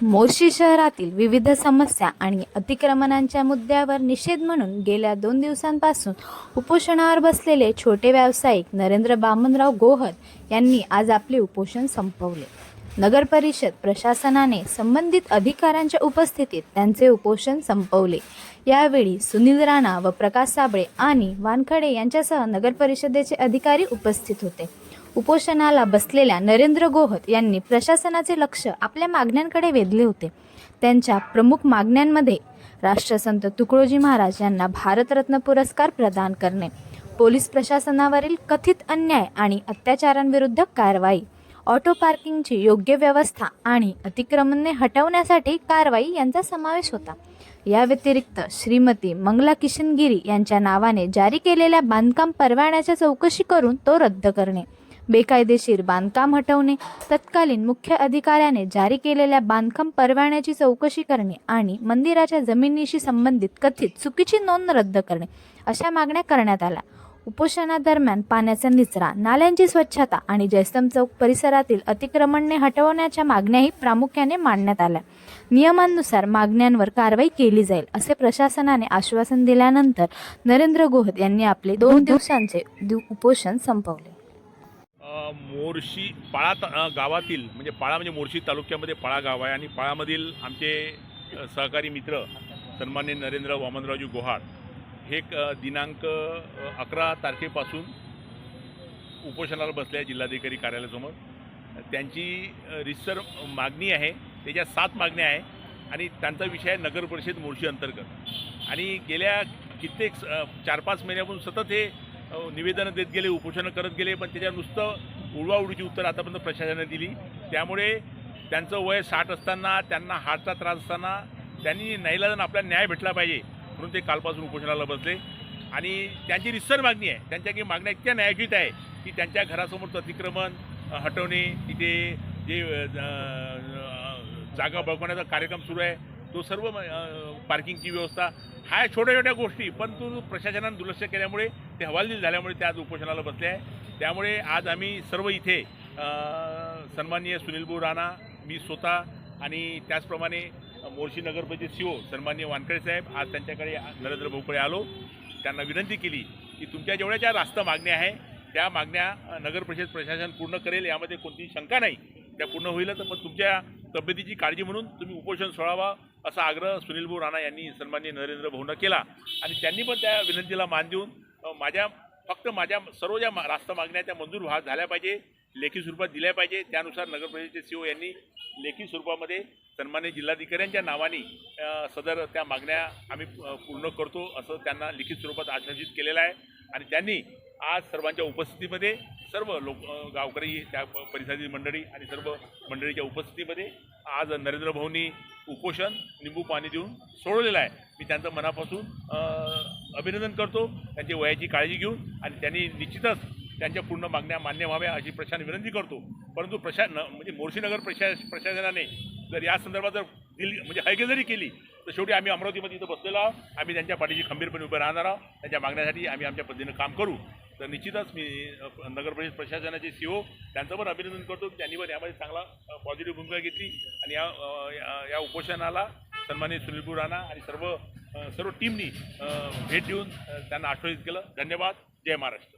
मोर्शी शहरातील विविध समस्या आणि अतिक्रमणांच्या मुद्द्यावर निषेध म्हणून गेल्या 2 दिवसांपासून उपोषणावर बसलेले छोटे व्यावसायिक नरेंद्र बामनराव गोहद यांनी आज आपले उपोषण संपवले। नगर परिषद प्रशासनाने संबंधित अधिकाऱ्यांच्या उपस्थितीत त्यांचे उपोषण संपवले। यावेळी सुनील राणा व प्रकाश साबळे आणि वानखडे यांच्यासह नगर परिषदेचे अधिकारी उपस्थित होते। उपोषणाला बसलेल्या नरेंद्र गोहद यांनी प्रशासनाचे लक्ष आपल्या मागण्यांकडे वेधले होते। त्यांच्या प्रमुख मागण्यांमध्ये राष्ट्रसंत तुकडोजी महाराज यांना भारतरत्न पुरस्कार प्रदान करणे, पोलीस प्रशासनावरील कथित अन्याय आणि अत्याचारांविरुद्ध कारवाई, ऑटो पार्किंगची योग्य व्यवस्था आणि अतिक्रमणे हटवण्यासाठी कारवाई यांचा समावेश होता। या व्यतिरिक्त श्रीमती मंगला किशनगिरी यांच्या नावाने जारी केलेल्या बांधकाम परवान्याची चौकशी करून तो रद्द करणे, बेकायदेशीर बांधकाम हटवणे, तत्कालीन मुख्य अधिकाऱ्याने जारी केलेल्या बांधकाम परवान्याची चौकशी करणे आणि मंदिराच्या जमिनीशी संबंधित कथित चुकीची नोंद रद्द करणे अशा मागण्या करण्यात आल्या। उपोषणादरम्यान पाण्याचा निचरा, नाल्यांची स्वच्छता आणि जयस्तंभ चौक परिसरातील अतिक्रमणे हटवण्याच्या मागण्याही प्रामुख्याने मांडण्यात आल्या। नियमांनुसार मागण्यांवर कारवाई केली जाईल असे प्रशासनाने आश्वासन दिल्यानंतर नरेंद्र गोहद यांनी आपले 2 दिवसांचे उपोषण संपवले। मोर्शी पाळा गावातील म्हणजे पाळा म्हणजे मोर्शी तालुक्यामध्ये पाळा गाव आहे आणि पाळामधील आमचे सहकारी मित्र सन्माननीय नरेंद्र वामनरावजी गोहाड हे दिनांक 11 तारखेपासून उपोषणाला बसले आहे जिल्हाधिकारी कार्यालयासमोर। त्यांची रितसर मागणी आहे, त्याच्या 7 मागण्या आहे आणि त्यांचा विषय आहे नगर परिषद मोर्शी अंतर्गत। आणि गेल्या कित्येक 4-5 महिन्यापासून सतत हे निवेदनं देत गेले, उपोषणं करत गेले, पण त्याच्या नुसतं उडवाउडीची उत्तर आतापर्यंत प्रशासनाने दिली। त्यामुळे त्यांचं वय 60 असताना, त्यांना हार्टचा त्रास असताना त्यांनी नाईलाजाने आपला न्याय भेटला पाहिजे म्हणून ते कालपासून उपोषणाला बसले। आणि त्यांची रितसर मागणी आहे, त्यांच्या काही मागण्या इतक्या न्यायोचित आहे की त्यांच्या घरासमोरचं अतिक्रमण हटवणे, तिथे जे जागा बळकवण्याचा कार्यक्रम सुरू आहे तो सर्व, पार्किंगची व्यवस्था, ह्या छोट्या छोट्या गोष्टी पण प्रशासनाने दुर्लक्ष केल्यामुळे ते हवालदिल झाल्यामुळे ते आज उपोषणाला बसले आहे। त्यामुळे आज आम्ही सर्व इथे सन्माननीय सुनीलभाऊ राणा, मी स्वतः आणि त्याचप्रमाणे मोर्शी नगरपरिषद सीओ सन्माननीय वानखडे साहेब आज त्यांच्याकडे नरेंद्र भाऊकडे आलो। त्यांना विनंती केली की तुमच्या जेवढ्या ज्या रास्त मागण्या आहे त्या मागण्या नगर परिषद प्रशासन पूर्ण करेल, यामध्ये कोणतीही शंका नाही, त्या पूर्ण होईल। तर पण तुमच्या तब्येतीची काळजी म्हणून तुम्ही उपोषण सोडावा असा आग्रह सुनीलभाऊ राणा यांनी सन्माननीय नरेंद्र भाऊंना केला आणि त्यांनी पण त्या विनंतीला मान देऊन फक्त माझ्या सर्व ज्या रास्त मागण्या त्या मंजूर झाल्या पाहिजे, लेखी स्वरूपात दिल्या पाहिजे। त्यानुसार नगर परिषदेचे सीओ यांनी लेखी स्वरूपामध्ये सन्माननीय जिल्हाधिकाऱ्यांच्या नावाने सदर त्या मागण्या आम्ही पूर्ण करतो असं त्यांना लिखित स्वरूपात आश्वासित केलेलं आहे। आणि त्यांनी आज सर्वांच्या उपस्थितीमध्ये सर्व गावकरी, त्या परिसरातील मंडळी आणि सर्व मंडळीच्या उपस्थितीमध्ये आज नरेंद्र भाऊंनी उपोषण निंबू पाणी देऊन सोडवलेलं आहे। मी त्यांचं मनापासून अभिनंदन करतो, त्यांची वयाची काळजी घेऊन, आणि त्यांनी निश्चितच त्यांच्या पूर्ण मागण्या मान्य व्हाव्या अशी प्रशासन विनंती करतो। परंतु म्हणजे मोर्शी नगर प्रशासनाने जर या संदर्भात जर म्हणजे हयगय जरी केली तर शेवटी आम्ही अमरावतीमध्ये इथं बसलेलो आहोत, आम्ही त्यांच्या पाठीशी खंबीरपणे उभे राहणार आहोत, त्यांच्या मागण्यासाठी आम्ही आमच्या पद्धतीनं काम करू। तर निश्चितच मी नगर परिषद प्रशासनाचे सीओ त्यांचं पण अभिनंदन करतो, त्यांनी पण यामध्ये चांगला पॉझिटिव्ह भूमिका घेतली आणि या उपोषणाला सन्माननीय सुनीलभाऊ राणा आणि सर्व टीमनी भेट देऊन त्यांना आश्वासित केलं। धन्यवाद। जय महाराष्ट्र।